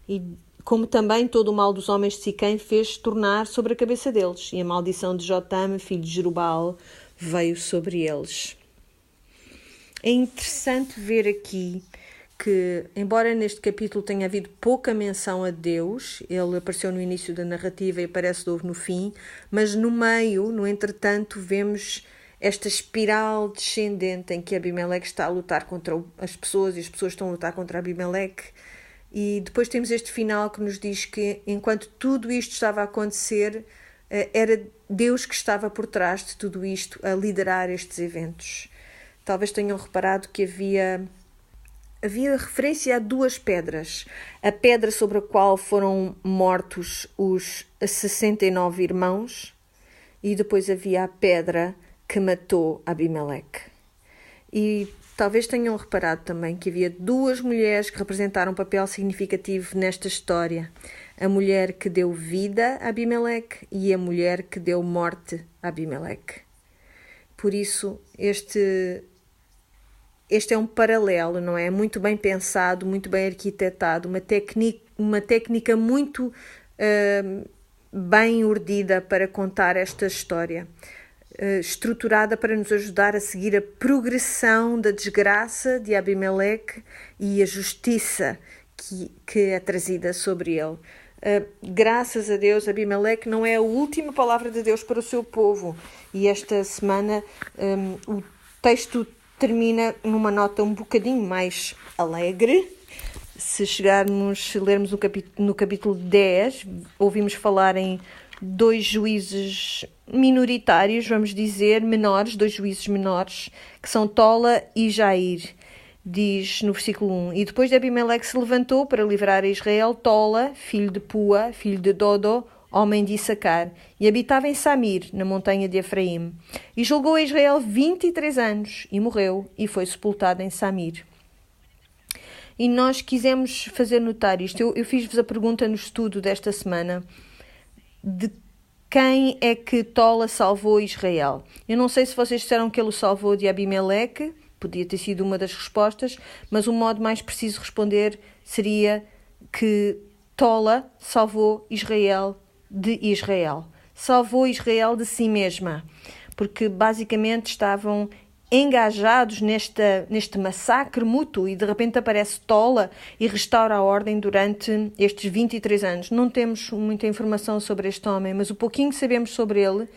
E como também todo o mal dos homens de Siquém fez tornar sobre a cabeça deles. E a maldição de Jotamo, filho de Jerubbaal, veio sobre eles. É interessante ver aqui que, embora neste capítulo tenha havido pouca menção a Deus, ele apareceu no início da narrativa e aparece de novo no fim, mas no meio, no entretanto, vemos esta espiral descendente em que Abimeleque está a lutar contra as pessoas e as pessoas estão a lutar contra Abimeleque. E depois temos este final que nos diz que, enquanto tudo isto estava a acontecer, era Deus que estava por trás de tudo isto, a liderar estes eventos. Talvez tenham reparado que havia referência a duas pedras. A pedra sobre a qual foram mortos os 69 irmãos, e depois havia a pedra que matou Abimeleque. E talvez tenham reparado também que havia duas mulheres que representaram um papel significativo nesta história. A mulher que deu vida a Abimeleque e a mulher que deu morte a Abimeleque. Por isso, este é um paralelo, não é? Muito bem pensado, muito bem arquitetado, uma técnica muito bem urdida para contar esta história. Estruturada para nos ajudar a seguir a progressão da desgraça de Abimeleque e a justiça que é trazida sobre ele. Graças a Deus, Abimeleque não é a última palavra de Deus para o seu povo. E esta semana o texto termina numa nota um bocadinho mais alegre. Se lermos no capítulo 10, ouvimos falar em dois juízes minoritários, vamos dizer, menores, dois juízes menores, que são Tola e Jair. Diz no versículo 1: e depois de Abimeleque se levantou para livrar a Israel, Tola, filho de Pua, filho de Dodo, homem de Issacar, e habitava em Samir, na montanha de Efraim. E julgou a Israel 23 anos, e morreu, e foi sepultado em Samir. E nós quisemos fazer notar isto. Eu fiz-vos a pergunta no estudo desta semana, de quem é que Tola salvou Israel. Eu não sei se vocês disseram que ele o salvou de Abimeleque, podia ter sido uma das respostas, mas o modo mais preciso de responder seria que Tola salvou Israel de Israel. Salvou Israel de si mesma, porque basicamente estavam engajados neste massacre mútuo, e de repente aparece Tola e restaura a ordem durante estes 23 anos. Não temos muita informação sobre este homem, mas o pouquinho que sabemos sobre ele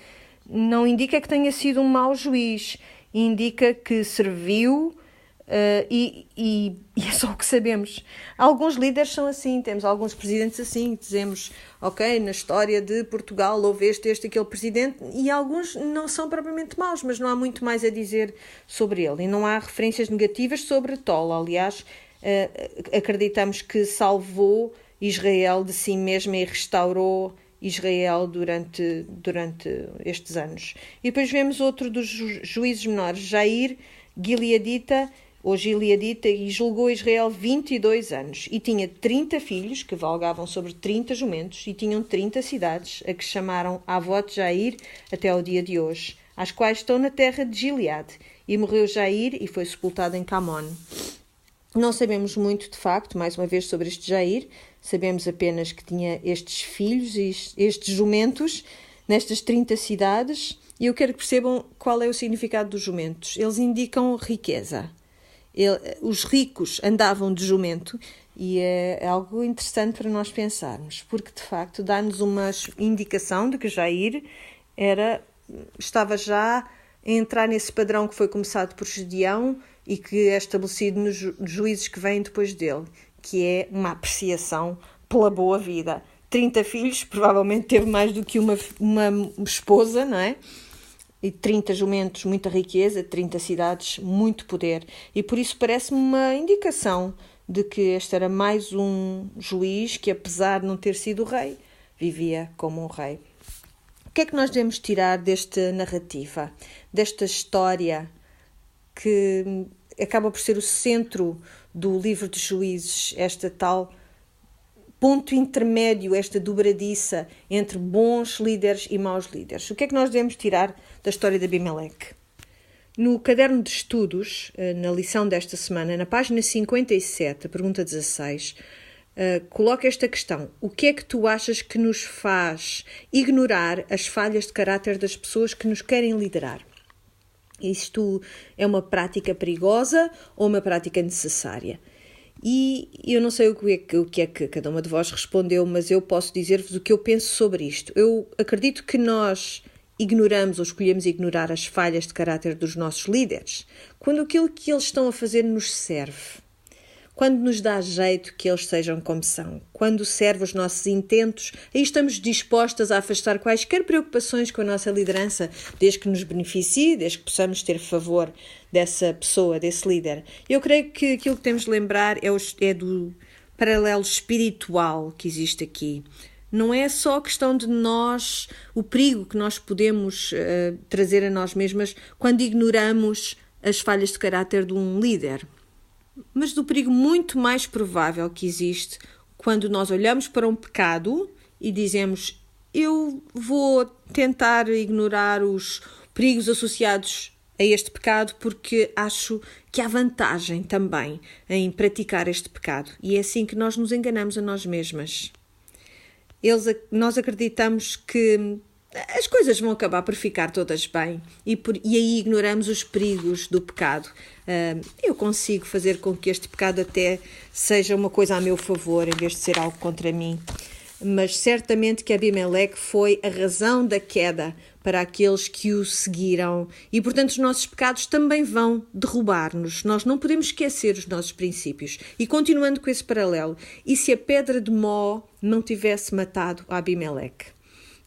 não indica que tenha sido um mau juiz, indica que serviu, e é só o que sabemos. Alguns líderes são assim, temos alguns presidentes assim, dizemos, ok, na história de Portugal houve aquele presidente, e alguns não são propriamente maus, mas não há muito mais a dizer sobre ele, e não há referências negativas sobre Tola. Aliás, acreditamos que salvou Israel de si mesma e restaurou Israel durante estes anos. E depois vemos outro dos juízes menores, Jair, Gileadita, e julgou Israel 22 anos. E tinha 30 filhos, que valgavam sobre 30 jumentos, e tinham 30 cidades, a que chamaram Avot Jair até ao dia de hoje, as quais estão na terra de Gileade. E morreu Jair e foi sepultado em Camon. Não sabemos muito, de facto, mais uma vez, sobre este Jair. Sabemos apenas que tinha estes filhos e estes jumentos nestas 30 cidades. E eu quero que percebam qual é o significado dos jumentos. Eles indicam riqueza. Os ricos andavam de jumento, e é algo interessante para nós pensarmos, porque de facto dá-nos uma indicação de que Jair estava já a entrar nesse padrão que foi começado por Gedeão, e que é estabelecido nos juízes que vêm depois dele, que é uma apreciação pela boa vida. 30 filhos, provavelmente teve mais do que uma esposa, não é? E 30 jumentos, muita riqueza, 30 cidades, muito poder. E por isso parece-me uma indicação de que este era mais um juiz que, apesar de não ter sido rei, vivia como um rei. O que é que nós devemos tirar desta narrativa, desta história que acaba por ser o centro do livro de Juízes, esta tal ponto intermédio, esta dobradiça entre bons líderes e maus líderes? O que é que nós devemos tirar da história de Abimeleque? No caderno de estudos, na lição desta semana, na página 57, a pergunta 16, coloca esta questão: o que é que tu achas que nos faz ignorar as falhas de caráter das pessoas que nos querem liderar? Isto é uma prática perigosa ou uma prática necessária? E eu não sei o que é que cada uma de vós respondeu, mas eu posso dizer-vos o que eu penso sobre isto. Eu acredito que nós ignoramos ou escolhemos ignorar as falhas de caráter dos nossos líderes quando aquilo que eles estão a fazer nos serve, quando nos dá jeito que eles sejam como são, quando serve os nossos intentos, aí estamos dispostas a afastar quaisquer preocupações com a nossa liderança, desde que nos beneficie, desde que possamos ter favor dessa pessoa, desse líder. Eu creio que aquilo que temos de lembrar é do paralelo espiritual que existe aqui. Não é só a questão de nós, o perigo que nós podemos trazer a nós mesmas quando ignoramos as falhas de caráter de um líder, mas do perigo muito mais provável que existe quando nós olhamos para um pecado e dizemos: eu vou tentar ignorar os perigos associados a este pecado porque acho que há vantagem também em praticar este pecado. E é assim que nós nos enganamos a nós mesmas. Nós acreditamos que as coisas vão acabar por ficar todas bem e aí ignoramos os perigos do pecado. Eu consigo fazer com que este pecado até seja uma coisa a meu favor em vez de ser algo contra mim. Mas certamente que Abimeleque foi a razão da queda para aqueles que o seguiram e, portanto, os nossos pecados também vão derrubar-nos. Nós não podemos esquecer os nossos princípios. E continuando com esse paralelo, e se a pedra de Mó não tivesse matado Abimeleque?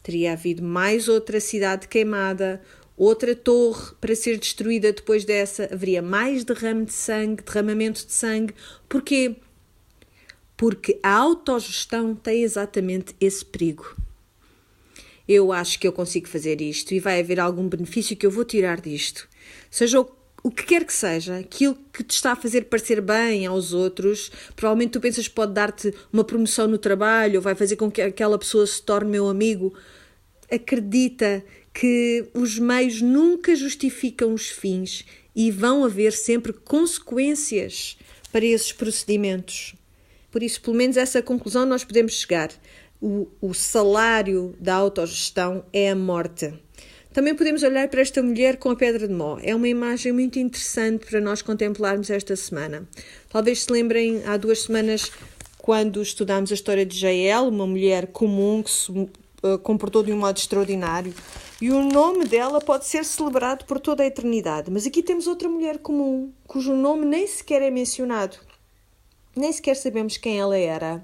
Teria havido mais outra cidade queimada, outra torre para ser destruída depois dessa, haveria mais derramamento de sangue. Porquê? Porque a autogestão tem exatamente esse perigo. Eu acho que eu consigo fazer isto e vai haver algum benefício que eu vou tirar disto. Seja o que quer que seja, aquilo que te está a fazer parecer bem aos outros, provavelmente tu pensas que pode dar-te uma promoção no trabalho ou vai fazer com que aquela pessoa se torne meu amigo. Acredita que os meios nunca justificam os fins e vão haver sempre consequências para esses procedimentos. Por isso, pelo menos essa conclusão nós podemos chegar. O salário da autogestão é a morte. Também podemos olhar para esta mulher com a pedra de Mó. É uma imagem muito interessante para nós contemplarmos esta semana. Talvez se lembrem, há 2 semanas, quando estudámos a história de Jael, uma mulher comum que se comportou de um modo extraordinário. E o nome dela pode ser celebrado por toda a eternidade. Mas aqui temos outra mulher comum, cujo nome nem sequer é mencionado. Nem sequer sabemos quem ela era.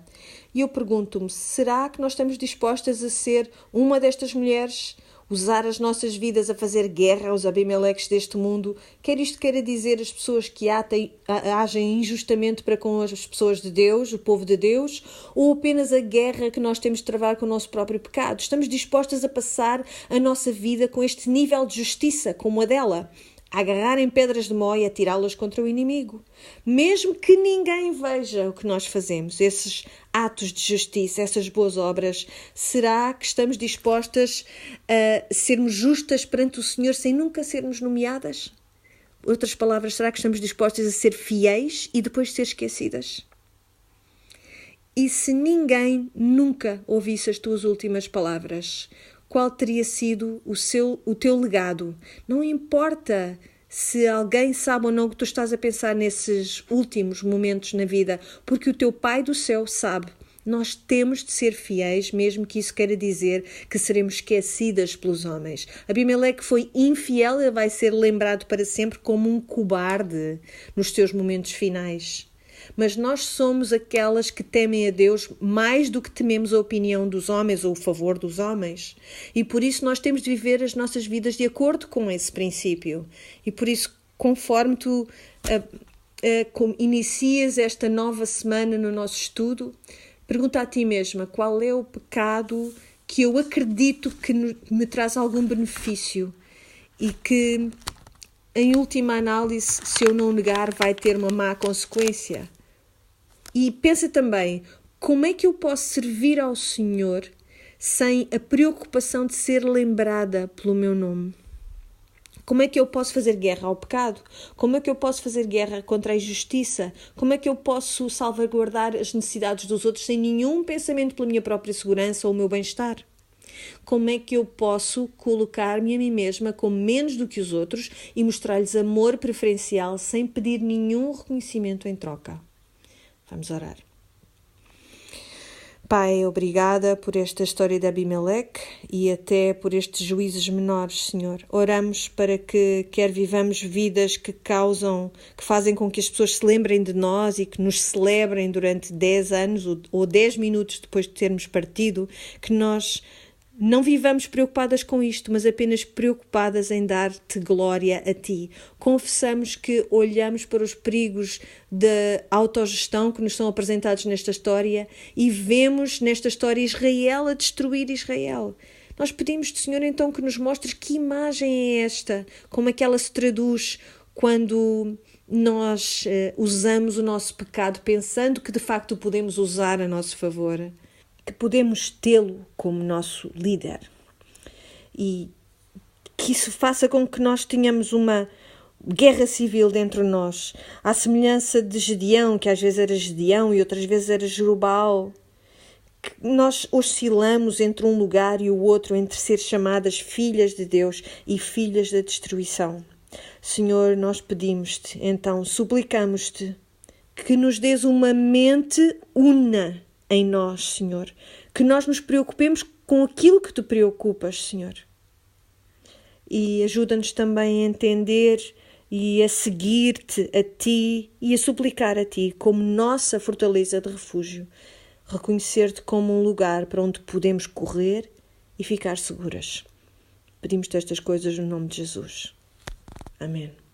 E eu pergunto-me, será que nós estamos dispostas a ser uma destas mulheres? Usar as nossas vidas a fazer guerra aos Abimeleques deste mundo? Quer isto queira dizer as pessoas que agem injustamente para com as pessoas de Deus, o povo de Deus? Ou apenas a guerra que nós temos de travar com o nosso próprio pecado? Estamos dispostas a passar a nossa vida com este nível de justiça como a dela? A agarrar em pedras de Mó e atirá-las contra o inimigo. Mesmo que ninguém veja o que nós fazemos, esses atos de justiça, essas boas obras, será que estamos dispostas a sermos justas perante o Senhor sem nunca sermos nomeadas? Outras palavras, será que estamos dispostas a ser fiéis e depois ser esquecidas? E se ninguém nunca ouvisse as tuas últimas palavras, qual teria sido o teu legado? Não importa se alguém sabe ou não que tu estás a pensar nesses últimos momentos na vida, porque o teu Pai do céu sabe Nós temos de ser fiéis, mesmo que isso queira dizer que seremos esquecidas pelos homens. Abimeleque foi infiel e vai ser lembrado para sempre como um cobarde nos seus momentos finais. Mas nós somos aquelas que temem a Deus mais do que tememos a opinião dos homens ou o favor dos homens. E por isso nós temos de viver as nossas vidas de acordo com esse princípio. E por isso, conforme tu inicias esta nova semana no nosso estudo, pergunta a ti mesma qual é o pecado que eu acredito que me traz algum benefício e que, em última análise, se eu não negar, vai ter uma má consequência. E pensa também, como é que eu posso servir ao Senhor sem a preocupação de ser lembrada pelo meu nome? Como é que eu posso fazer guerra ao pecado? Como é que eu posso fazer guerra contra a injustiça? Como é que eu posso salvaguardar as necessidades dos outros sem nenhum pensamento pela minha própria segurança ou o meu bem-estar? Como é que eu posso colocar-me a mim mesma como menos do que os outros e mostrar-lhes amor preferencial sem pedir nenhum reconhecimento em troca? Vamos orar. Pai, obrigada por esta história de Abimeleque e até por estes juízes menores, Senhor. Oramos para que quer vivamos vidas que fazem com que as pessoas se lembrem de nós e que nos celebrem durante 10 anos ou 10 minutos depois de termos partido, que nós não vivamos preocupadas com isto, mas apenas preocupadas em dar-te glória a ti. Confessamos que olhamos para os perigos da autogestão que nos são apresentados nesta história e vemos nesta história Israel a destruir Israel. Nós pedimos-te, Senhor, então que nos mostres que imagem é esta, como é que ela se traduz quando nós usamos o nosso pecado pensando que de facto o podemos usar a nosso favor. Que podemos tê-lo como nosso líder e que isso faça com que nós tenhamos uma guerra civil dentro de nós, à semelhança de Gedeão, que às vezes era Gedeão e outras vezes era Jerubbaal, que nós oscilamos entre um lugar e o outro, entre ser chamadas filhas de Deus e filhas da destruição. Senhor, nós pedimos-te, então suplicamos-te que nos dês uma mente una em nós, Senhor, que nós nos preocupemos com aquilo que te preocupas, Senhor. E ajuda-nos também a entender e a seguir-te a ti e a suplicar a ti como nossa fortaleza de refúgio, reconhecer-te como um lugar para onde podemos correr e ficar seguras. Pedimos-te estas coisas no nome de Jesus. Amém.